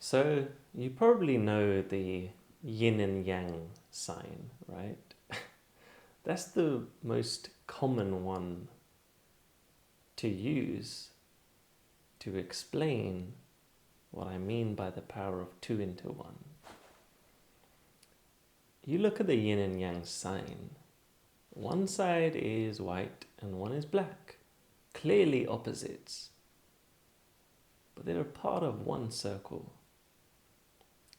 So, you probably know the yin and yang sign, right? That's the most common one to use to explain what I mean by the power of two into one. You look at the yin and yang sign, one side is white and one is black, clearly opposites, but they're a part of one circle.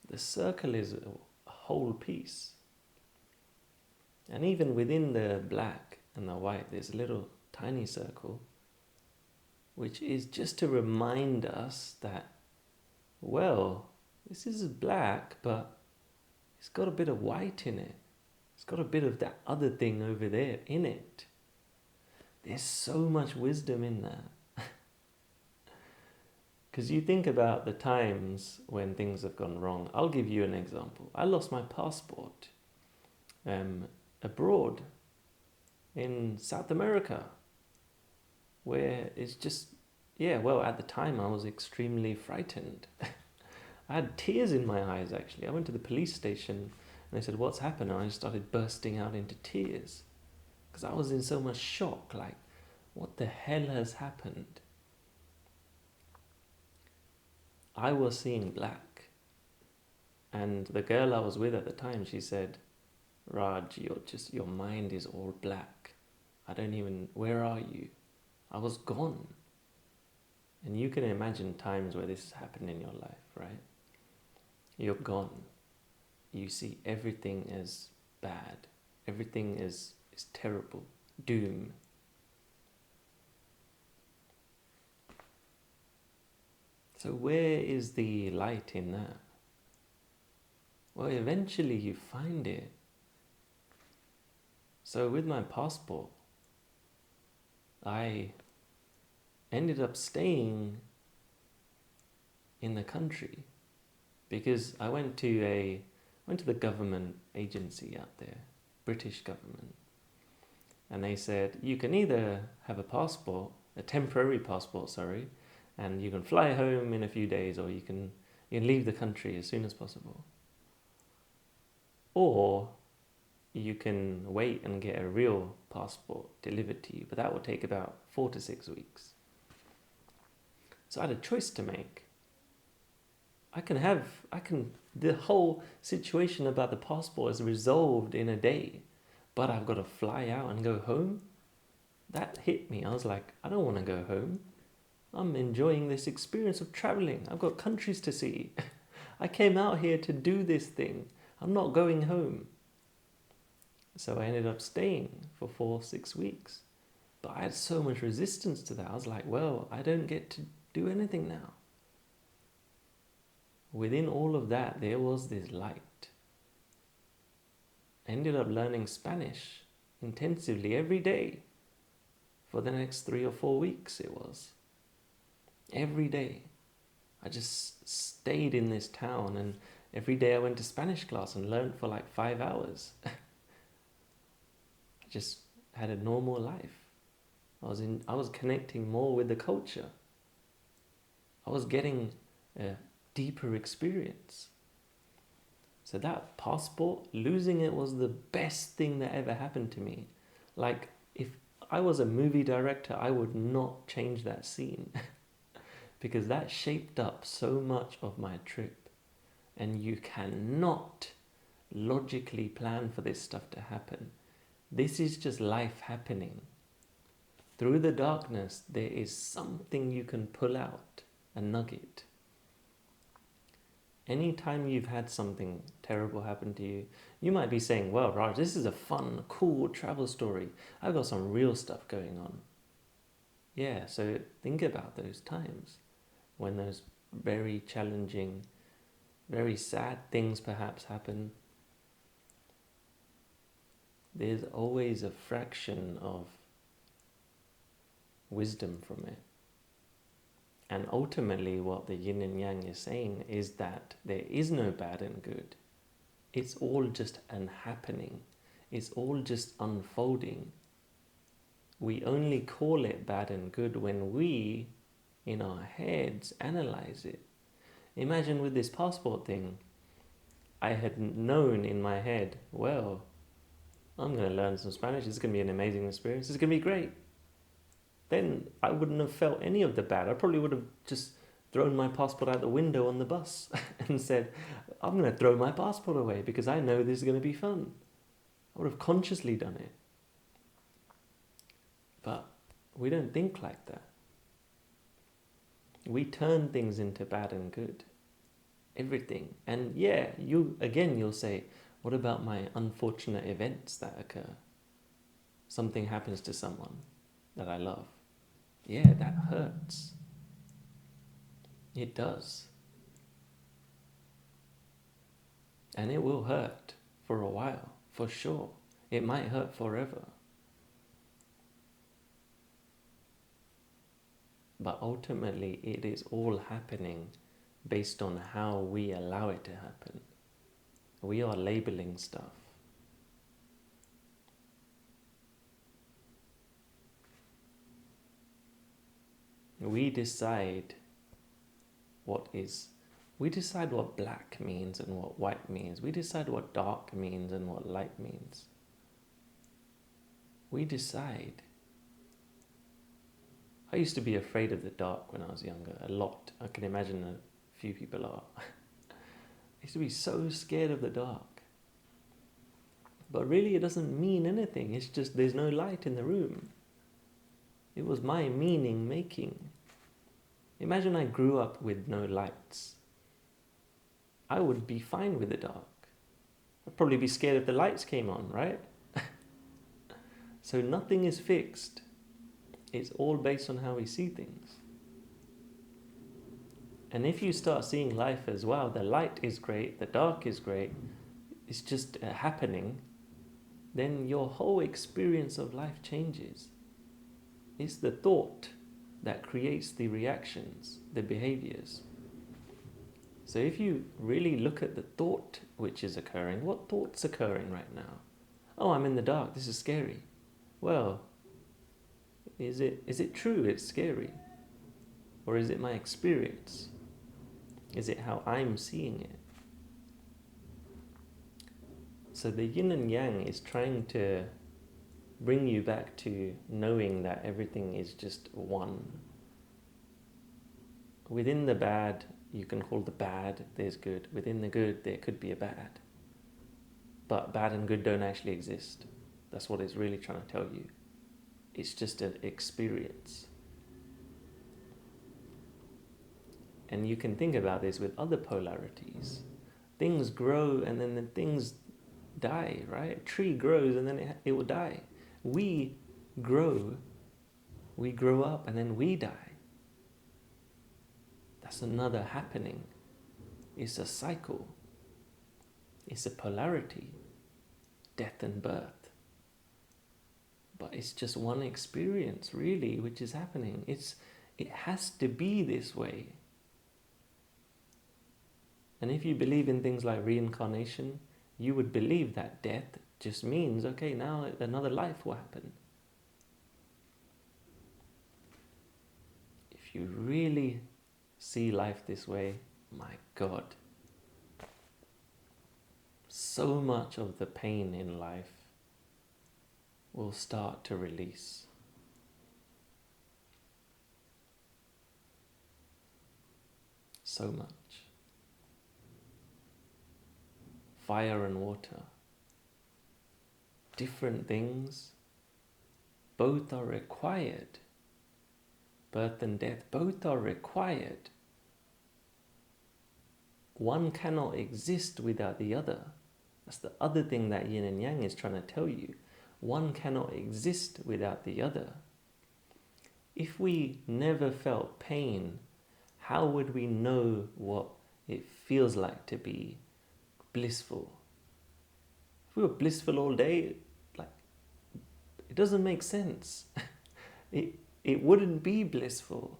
The circle is a whole piece. And even within the black and the white, there's a little tiny circle, which is just to remind us that, well, this is black, but it's got a bit of white in it. It's got a bit of that other thing over there in it. There's so much wisdom in that. Because you think about the times when things have gone wrong. I'll give you an example. I lost my passport abroad in South America, where it's just, at the time I was extremely frightened. I had tears in my eyes, actually. I went to the police station and they said, "What's happened?" And I started bursting out into tears because I was in so much shock. Like, what the hell has happened? I was seeing black. And the girl I was with at the time, she said, "Raj, your mind is all black. Where are you?" I was gone. And you can imagine times where this has happened in your life, right? You're gone. You see everything as bad. Everything is terrible. Doom. So where is the light in that? Well, eventually you find it. So with my passport, I ended up staying in the country because I went to the government agency out there, British government, and they said you can either have a temporary passport, and you can fly home in a few days, or you can leave the country as soon as possible, or you can wait and get a real passport delivered to you, but that will take about 4 to 6 weeks. So I had a choice to make. The whole situation about the passport is resolved in a day, but I've got to fly out and go home. That hit me. I was like, I don't want to go home. I'm enjoying this experience of traveling. I've got countries to see. I came out here to do this thing. I'm not going home. So I ended up staying for 4-6 weeks. But I had so much resistance to that. I was like, well, I don't get to do anything now. Within all of that, there was this light. I ended up learning Spanish intensively every day for the next 3 or 4 weeks. It was every day. I just stayed in this town, and every day I went to Spanish class and learned for like 5 hours. I just had a normal life. I was connecting more with the culture. I was getting a deeper experience. So that passport, losing it was the best thing that ever happened to me. Like, if I was a movie director, I would not change that scene because that shaped up so much of my trip. And you cannot logically plan for this stuff to happen. This is just life happening. Through the darkness, there is something you can pull out, a nugget. Anytime you've had something terrible happen to you, you might be saying, well, Raj, this is a fun, cool travel story. I've got some real stuff going on. Yeah, so think about those times when those very challenging, very sad things perhaps happen. There's always a fraction of wisdom from it. And ultimately what the yin and yang is saying is that there is no bad and good. It's all just an happening. It's all just unfolding. We only call it bad and good when we, in our heads, analyze it. Imagine with this passport thing, I had known in my head, well, I'm going to learn some Spanish. It's going to be an amazing experience. It's going to be great. Then I wouldn't have felt any of the bad. I probably would have just thrown my passport out the window on the bus and said, I'm going to throw my passport away because I know this is going to be fun. I would have consciously done it. But we don't think like that. We turn things into bad and good. Everything. And yeah, you'll say, what about my unfortunate events that occur? Something happens to someone that I love. Yeah, that hurts. It does. And it will hurt for a while, for sure. It might hurt forever. But ultimately, it is all happening based on how we allow it to happen. We are labeling stuff. We decide what black means and what white means. We decide what dark means and what light means. We decide. I used to be afraid of the dark when I was younger, a lot. I can imagine a few people are. I used to be so scared of the dark. But really it doesn't mean anything. It's just there's no light in the room. It was my meaning making. Imagine I grew up with no lights. I would be fine with the dark. I'd probably be scared if the lights came on, right? So nothing is fixed. It's all based on how we see things. And if you start seeing life as, wow, the light is great, the dark is great, it's just happening, then your whole experience of life changes. It's the thought that creates the reactions, the behaviors. So if you really look at the thought which is occurring, what thought's occurring right now? Oh, I'm in the dark, this is scary. Well, is it true it's scary? Or is it my experience? Is it how I'm seeing it? So the yin and yang is trying to bring you back to knowing that everything is just one. Within the bad, you can call the bad, there's good. Within the good, there could be a bad. But bad and good don't actually exist. That's what it's really trying to tell you. It's just an experience. And you can think about this with other polarities. Things grow and then things die, right? A tree grows and then it will die. We grow up and then we die. That's another happening. It's a cycle. It's a polarity. Death and birth. But it's just one experience, really, which is happening. It has to be this way. And if you believe in things like reincarnation, you would believe that death just means, okay, now another life will happen. If you really see life this way, my God, so much of the pain in life will start to release. So much. Fire and water. Different things. Both are required. Birth and death, both are required. One cannot exist without the other. That's the other thing that yin and yang is trying to tell you. One cannot exist without the other. If we never felt pain, how would we know what it feels like to be blissful? If we were blissful all day, it doesn't make sense. It wouldn't be blissful.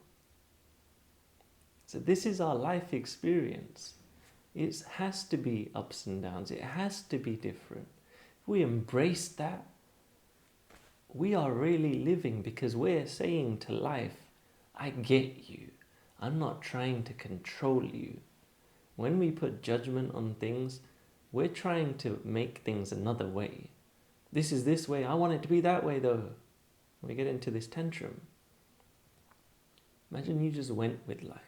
So this is our life experience. It has to be ups and downs. It has to be different. If we embrace that, we are really living, because we're saying to life, I get you. I'm not trying to control you. When we put judgment on things, we're trying to make things another way. This is this way, I want it to be that way though. We get into this tantrum. Imagine you just went with life.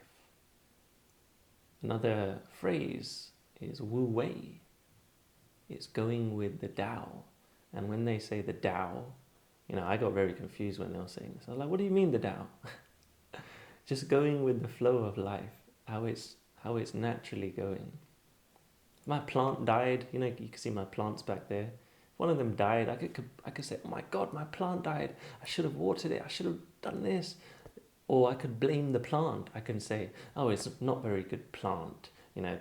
Another phrase is wu wei. It's going with the Tao. And when they say the Tao, I got very confused when they were saying this. I was like, what do you mean the Tao? Just going with the flow of life, how it's naturally going. If my plant died, you can see my plants back there. If one of them died, I could say, oh my God, my plant died. I should have watered it. I should have done this. Or I could blame the plant. I can say, oh, it's not very good plant.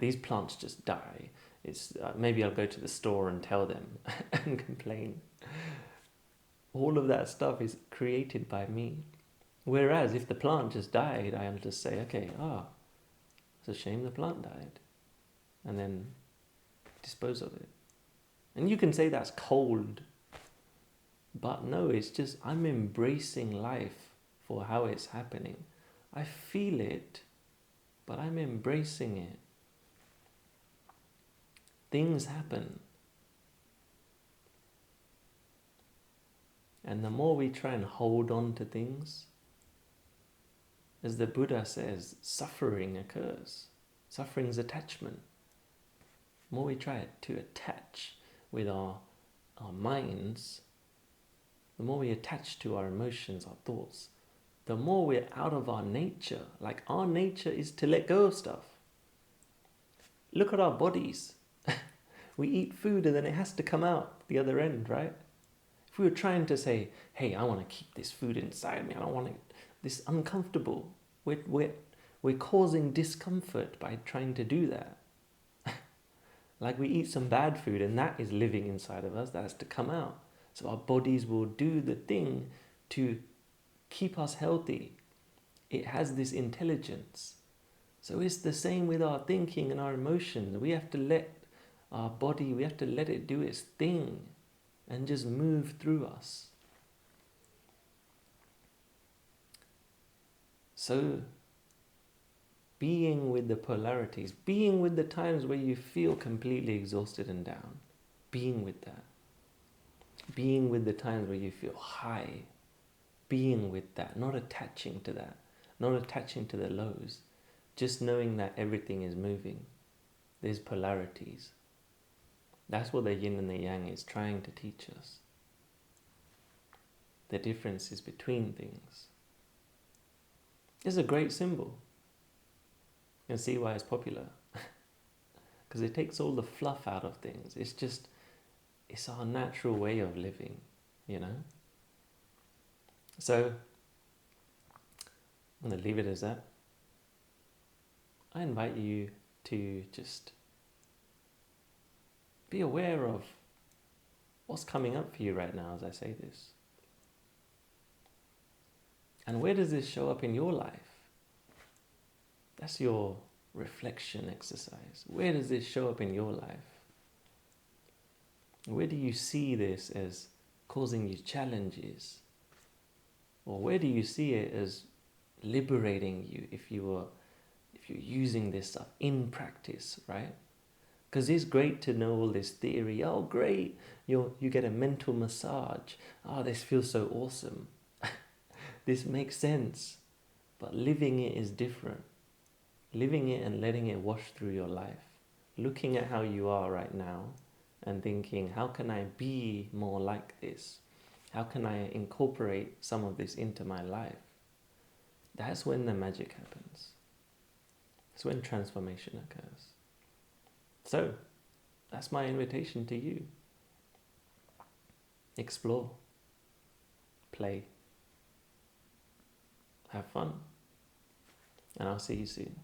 These plants just die. It's maybe I'll go to the store and tell them and complain. All of that stuff is created by me. Whereas if the plant just died, I'll just say, okay, it's a shame the plant died. And then dispose of it. And you can say that's cold. But no, it's just I'm embracing life for how it's happening. I feel it, but I'm embracing it. Things happen. And the more we try and hold on to things, as the Buddha says, suffering occurs. Suffering's attachment. The more we try to attach with our minds, the more we attach to our emotions, our thoughts, the more we're out of our nature. Like our nature is to let go of stuff. Look at our bodies. We eat food and then it has to come out the other end, right? If we were trying to say, hey, I want to keep this food inside me, I don't want this uncomfortable. We're causing discomfort by trying to do that. Like we eat some bad food and that is living inside of us, that has to come out. So our bodies will do the thing to keep us healthy. It has this intelligence. So it's the same with our thinking and our emotions. We have to let our body, we have to let it do its thing and just move through us. So, being with the polarities, being with the times where you feel completely exhausted and down, being with that. Being with the times where you feel high, being with that, not attaching to that, not attaching to the lows, just knowing that everything is moving. There's polarities. That's what the yin and the yang is trying to teach us. The differences between things. It's a great symbol. You can see why it's popular. Because it takes all the fluff out of things. It's our natural way of living, So, I'm going to leave it as that. I invite you to just be aware of what's coming up for you right now as I say this. And where does this show up in your life? That's your reflection exercise. Where does this show up in your life? Where do you see this as causing you challenges? Or where do you see it as liberating you if you're using this stuff in practice, right? Because it's great to know all this theory. Oh, great, you get a mental massage. Oh, this feels so awesome. This makes sense. But living it is different. Living it and letting it wash through your life. Looking at how you are right now and thinking, how can I be more like this? How can I incorporate some of this into my life? That's when the magic happens. That's when transformation occurs. So, that's my invitation to you. Explore. Play. Have fun. And I'll see you soon.